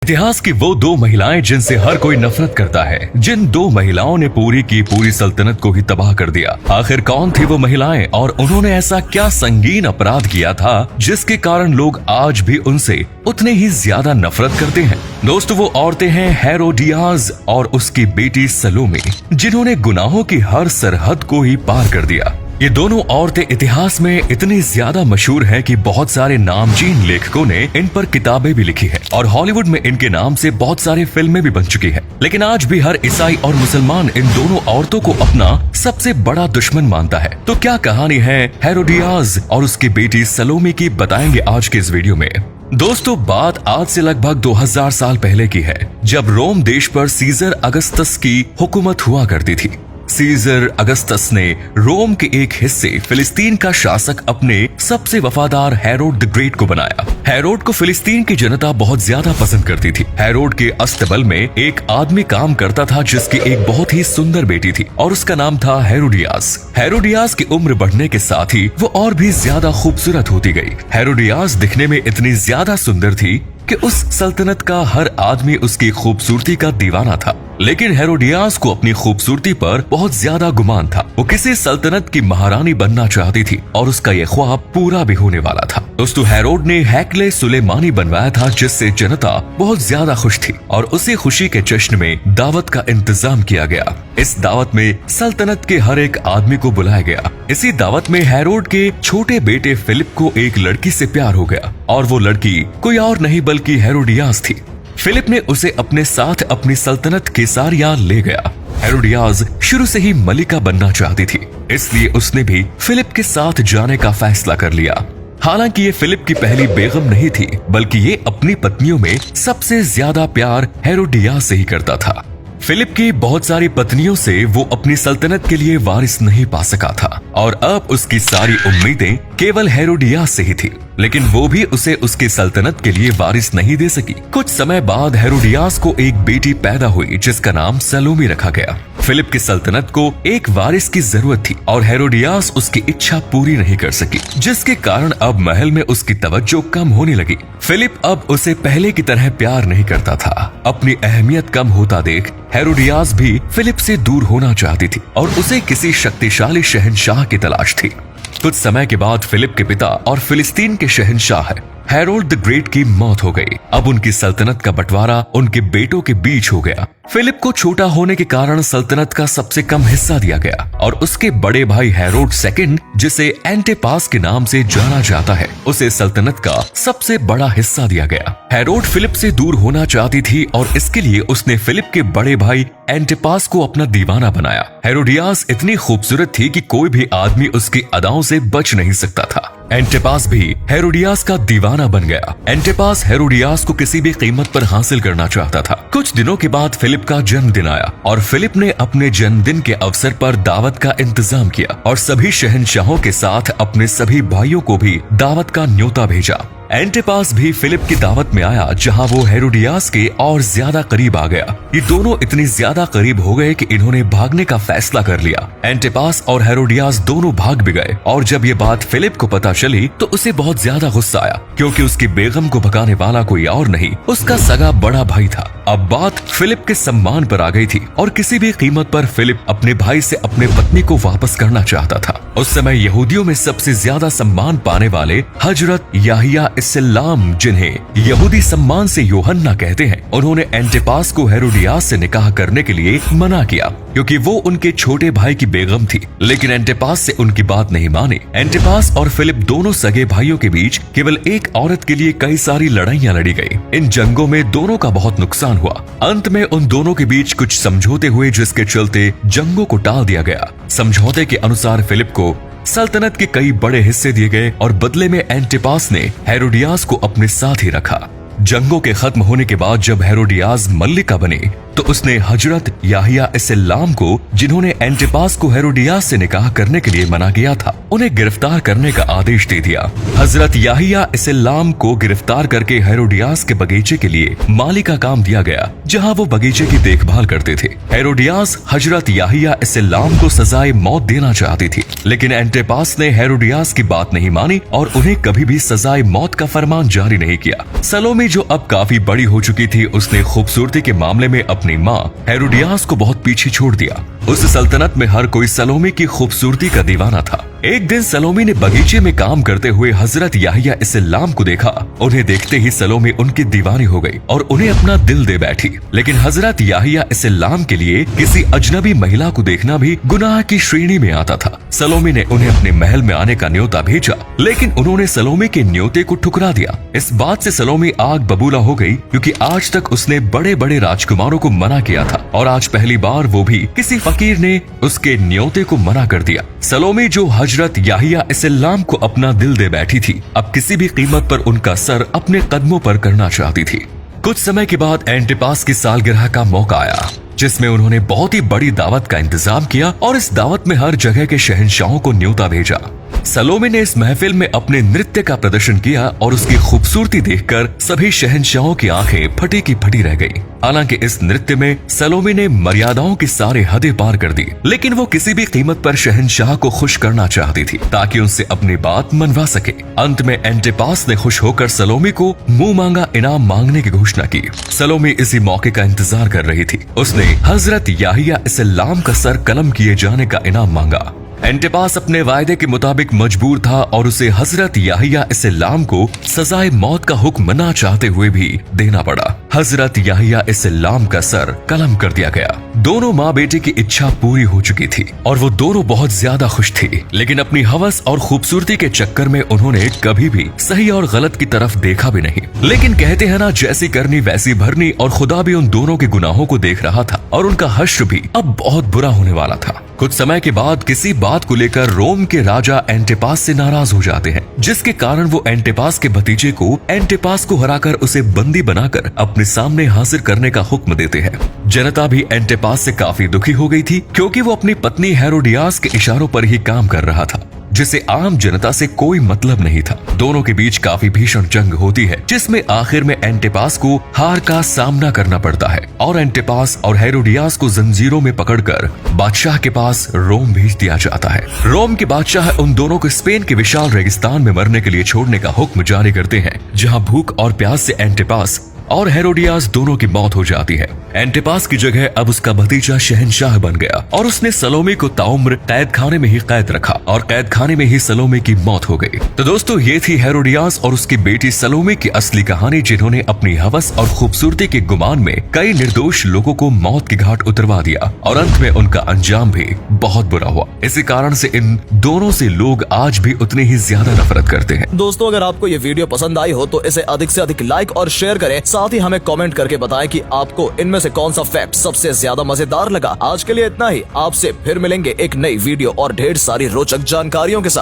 इतिहास की वो दो महिलाएं जिनसे हर कोई नफरत करता है, जिन दो महिलाओं ने पूरी की पूरी सल्तनत को ही तबाह कर दिया। आखिर कौन थी वो महिलाएं और उन्होंने ऐसा क्या संगीन अपराध किया था जिसके कारण लोग आज भी उनसे उतने ही ज्यादा नफरत करते हैं। दोस्तों, वो औरतें हैं हेरोडियास और उसकी बेटी सलोमी, जिन्होंने गुनाहों की हर सरहद को ही पार कर दिया। ये दोनों औरतें इतिहास में इतनी ज्यादा मशहूर हैं कि बहुत सारे नामचीन लेखकों ने इन पर किताबें भी लिखी है और हॉलीवुड में इनके नाम से बहुत सारी फिल्में भी बन चुकी है। लेकिन आज भी हर ईसाई और मुसलमान इन दोनों औरतों को अपना सबसे बड़ा दुश्मन मानता है। तो क्या कहानी है हेरोडियास और उसकी बेटी सलोमी की, बताएंगे आज के इस वीडियो में। दोस्तों, बात आज से लगभग 2000 साल पहले की है, जब रोम देश पर सीजर अगस्तस की हुकूमत हुआ करती थी। सीजर अगस्तस ने रोम के एक हिस्से फिलिस्तीन का शासक अपने सबसे वफादार हेरोड द ग्रेट को बनाया। हेरोड को फिलिस्तीन की जनता बहुत ज्यादा पसंद करती थी। हेरोड के अस्तबल में एक आदमी काम करता था जिसकी एक बहुत ही सुंदर बेटी थी और उसका नाम था हेरोडियास। हेरोडियास की उम्र बढ़ने के साथ ही वो और भी ज्यादा खूबसूरत होती गई। हेरोडियास दिखने में इतनी ज्यादा सुंदर थी कि उस सल्तनत का हर आदमी उसकी खूबसूरती का दीवाना था। लेकिन हेरोडियास को अपनी खूबसूरती पर बहुत ज्यादा गुमान था। वो किसी सल्तनत की महारानी बनना चाहती थी और उसका ये ख्वाब पूरा भी होने वाला था। दोस्तों, हेरोड ने हैकले सुलेमानी बनवाया था जिससे जनता बहुत ज्यादा खुश थी और उसी खुशी के जश्न में दावत का इंतजाम किया गया। इस दावत में सल्तनत के हर एक आदमी को बुलाया गया। इसी दावत में हेरोड के छोटे बेटे फिलिप को एक लड़की से प्यार हो गया और वो लड़की कोई और नहीं बल्कि हेरोडियास थी। फिलिप ने उसे अपने साथ अपनी सल्तनत कैसारिया ले गया। हेरोडियास शुरू से ही मलिका बनना चाहती थी, इसलिए उसने भी फिलिप के साथ जाने का फैसला कर लिया। हालांकि ये फिलिप की पहली बेगम नहीं थी, बल्कि ये अपनी पत्नियों में सबसे ज्यादा प्यार हेरोडियास से ही करता था। फिलिप की बहुत सारी पत्नियों से वो अपनी सल्तनत के लिए वारिस नहीं पा सका था और अब उसकी सारी उम्मीदें केवल हेरोडियास से ही थी। लेकिन वो भी उसे उसकी सल्तनत के लिए वारिस नहीं दे सकी। कुछ समय बाद हेरोडियास को एक बेटी पैदा हुई जिसका नाम सलोमी रखा गया। फिलिप की सल्तनत को एक वारिस की जरूरत थी और हेरोडियास उसकी इच्छा पूरी नहीं कर सकी, जिसके कारण अब महल में उसकी तवज्जो कम होने लगी। फिलिप अब उसे पहले की तरह प्यार नहीं करता था। अपनी अहमियत कम होता देख हेरोडियास भी फिलिप से दूर होना चाहती थी और उसे किसी शक्तिशाली शहंशाह की तलाश थी। कुछ समय के बाद फिलिप के पिता और फिलिस्तीन के शहंशाह हेरोड द ग्रेट की मौत हो गई। अब उनकी सल्तनत का बंटवारा उनके बेटों के बीच हो गया। फिलिप को छोटा होने के कारण सल्तनत का सबसे कम हिस्सा दिया गया और उसके बड़े भाई हेरोड सेकंड, जिसे एंटिपास के नाम से जाना जाता है, उसे सल्तनत का सबसे बड़ा हिस्सा दिया गया। हेरोड फिलिप से दूर होना चाहती थी और इसके लिए उसने फिलिप के बड़े भाई एंटिपास को अपना दीवाना बनाया। हेरोडियास इतनी खूबसूरत थी कि कोई भी आदमी उसकी अदाओं से बच नहीं सकता था। एंटिपास भी हेरोडियास का दीवाना बन गया। एंटिपास हेरोडियास को किसी भी कीमत पर हासिल करना चाहता था। कुछ दिनों के बाद फिलिप का जन्मदिन आया और फिलिप ने अपने जन्मदिन के अवसर पर दावत का इंतजाम किया और सभी शहंशाहों के साथ अपने सभी भाइयों को भी दावत का न्योता भेजा। एंटिपास भी फिलिप की दावत में आया, जहां वो हेरोडियास के और ज्यादा करीब आ गया। ये दोनों इतनी ज्यादा करीब हो गए कि इन्होंने भागने का फैसला कर लिया। एंटिपास और हेरोडियास दोनों भाग भी गए और जब ये बात फिलिप को पता चली तो उसे बहुत ज्यादा गुस्सा आया, क्योंकि उसकी बेगम को भगाने वाला कोई और नहीं, उसका सगा बड़ा भाई था। अब बात फिलिप के सम्मान पर आ गई थी और किसी भी कीमत पर फिलिप अपने भाई से अपने पत्नी को वापस करना चाहता था। उस समय यहूदियों में सबसे ज्यादा सम्मान पाने वाले हजरत याहिया इस्लाम, जिन्हें यहूदी सम्मान से यूहन्ना कहते हैं, उन्होंने एंटिपास को हेरोडियास से निकाह करने के लिए मना किया, क्योंकि वो उनके छोटे भाई की बेगम थी। लेकिन एंटिपास से उनकी बात नहीं मानी। एंटिपास और फिलिप दोनों सगे भाइयों के बीच केवल एक औरत के लिए कई सारी लड़ाइयां लड़ी गई। इन जंगों में दोनों का बहुत नुकसान हुआ। अंत में उन दोनों के बीच कुछ समझौते हुए, जिसके चलते जंगों को टाल दिया गया। समझौते के अनुसार फिलिप को सल्तनत के कई बड़े हिस्से दिए गए और बदले में एंटिपास ने हेरोडियास को अपने साथ ही रखा। जंगों के खत्म होने के बाद जब हेरोडियास मल्लिका बनी तो उसने हजरत याहिया इस्लाम को, जिन्होंने एंटिपास को हेरोडियास से निकाह करने के लिए मना किया था, उन्हें गिरफ्तार करने का आदेश दे दिया। हजरत याहिया इस्लाम को गिरफ्तार करके हेरोडियास के बगीचे के लिए माली का काम दिया गया, जहां वो बगीचे की देखभाल करते थे। हेरोडियास हजरत याहिया इस्लाम को सजाए मौत देना चाहती थी, लेकिन एंटिपास ने हेरोडियास की बात नहीं मानी और उन्हें कभी भी सजाए मौत का फरमान जारी नहीं किया। सलोमी जो अब काफी बड़ी हो चुकी थी, उसने खूबसूरती के मामले में अपनी माँ हेरोडियास को बहुत पीछे छोड़ दिया। उस सल्तनत में हर कोई सलोमी की खूबसूरती का दीवाना था। एक दिन सलोमी ने बगीचे में काम करते हुए हजरत याहिया इस्लाम को देखा। उन्हें देखते ही सलोमी उनकी दीवानी हो गई और उन्हें अपना दिल दे बैठी। लेकिन हजरत याहिया इस्लाम के लिए किसी अजनबी महिला को देखना भी गुनाह की श्रेणी में आता था। सलोमी ने उन्हें अपने महल में आने का न्योता भेजा, लेकिन उन्होंने सलोमी के न्योते को ठुकरा दिया। इस बात से सलोमी आग बबूला हो गई, क्योंकि आज तक उसने बड़े बड़े राजकुमारों को मना किया था और आज पहली बार वो भी किसी फकीर ने उसके न्योते को मना कर दिया। सलोमी जो हजरत याहिया इस्लाम को अपना दिल दे बैठी थी, अब किसी भी कीमत पर उनका सर अपने कदमों पर करना चाहती थी। कुछ समय के बाद एंटिपास की सालगिरह का मौका आया, जिसमें उन्होंने बहुत ही बड़ी दावत का इंतजाम किया और इस दावत में हर जगह के शहंशाहों को न्योता भेजा। सलोमी ने इस महफिल में अपने नृत्य का प्रदर्शन किया और उसकी खूबसूरती देखकर सभी शहंशाहों की आंखें फटी की फटी रह गई। हालांकि इस नृत्य में सलोमी ने मर्यादाओं की सारे हदें पार कर दी, लेकिन वो किसी भी कीमत पर शहंशाह को खुश करना चाहती थी ताकि उनसे अपनी बात मनवा सके। अंत में एंटिपास ने खुश होकर सलोमी को मुंह मांगा इनाम मांगने की घोषणा की। सलोमी इसी मौके का इंतजार कर रही थी। उसने हजरत याहिया इस्लाम का सर कलम किए जाने का इनाम मांगा। एंटिपास अपने वायदे के मुताबिक मजबूर था और उसे हजरत याहिया इस्लाम को सजाए मौत का हुक्म ना चाहते हुए भी देना पड़ा। हजरत याहिया इस्लाम का सर कलम कर दिया गया। दोनों माँ बेटे की इच्छा पूरी हो चुकी थी और वो दोनों बहुत ज्यादा खुश थी, लेकिन अपनी हवस और खूबसूरती के चक्कर में उन्होंने कभी भी सही और गलत की तरफ देखा भी नहीं। लेकिन कहते हैं ना, जैसी करनी वैसी भरनी, और खुदा भी उन दोनों के गुनाहों को देख रहा था और उनका हश्र भी अब बहुत बुरा होने वाला था। कुछ समय के बाद किसी बात को लेकर रोम के राजा एंटिपास से नाराज हो जाते हैं, जिसके कारण वो एंटिपास के भतीजे को एंटिपास को हराकर उसे बंदी बनाकर अपने सामने हाजिर करने का हुक्म देते हैं। जनता भी एंटिपास से काफी दुखी हो गई थी, क्योंकि वो अपनी पत्नी हेरोडियास के इशारों पर ही काम कर रहा था, जिसे आम जनता से कोई मतलब नहीं था। दोनों के बीच काफी भीषण जंग होती है, जिसमें आखिर में एंटिपास को हार का सामना करना पड़ता है और एंटिपास और हेरोडियास को जंजीरों में पकड़कर बादशाह के पास रोम भेज दिया जाता है। रोम के बादशाह उन दोनों को स्पेन के विशाल रेगिस्तान में मरने के लिए छोड़ने का हुक्म जारी करते हैं, जहाँ भूख और प्यास से एंटिपास और हेरोडियास दोनों की मौत हो जाती है। एंटिपास की जगह अब उसका भतीजा शहंशाह बन गया और उसने सलोमी को ताउम्र कैद खाने में ही कैद रखा और कैद खाने में ही सलोमी की मौत हो गई। तो दोस्तों, ये थी हेरोडियास और उसकी बेटी सलोमी की असली कहानी, जिन्होंने अपनी हवस और खूबसूरती के गुमान में कई निर्दोष लोगों को मौत की घाट उतरवा दिया और अंत में उनका अंजाम भी बहुत बुरा हुआ। इसी कारण से इन दोनों से लोग आज भी उतनी ही ज्यादा नफरत करते हैं। दोस्तों, अगर आपको ये वीडियो पसंद आई हो तो इसे अधिक से अधिक लाइक और शेयर करें। साथ ही हमें कमेंट करके बताएं कि आपको इनमें से कौन सा फैक्ट सबसे ज्यादा मजेदार लगा। आज के लिए इतना ही। आपसे फिर मिलेंगे एक नई वीडियो और ढेर सारी रोचक जानकारियों के साथ।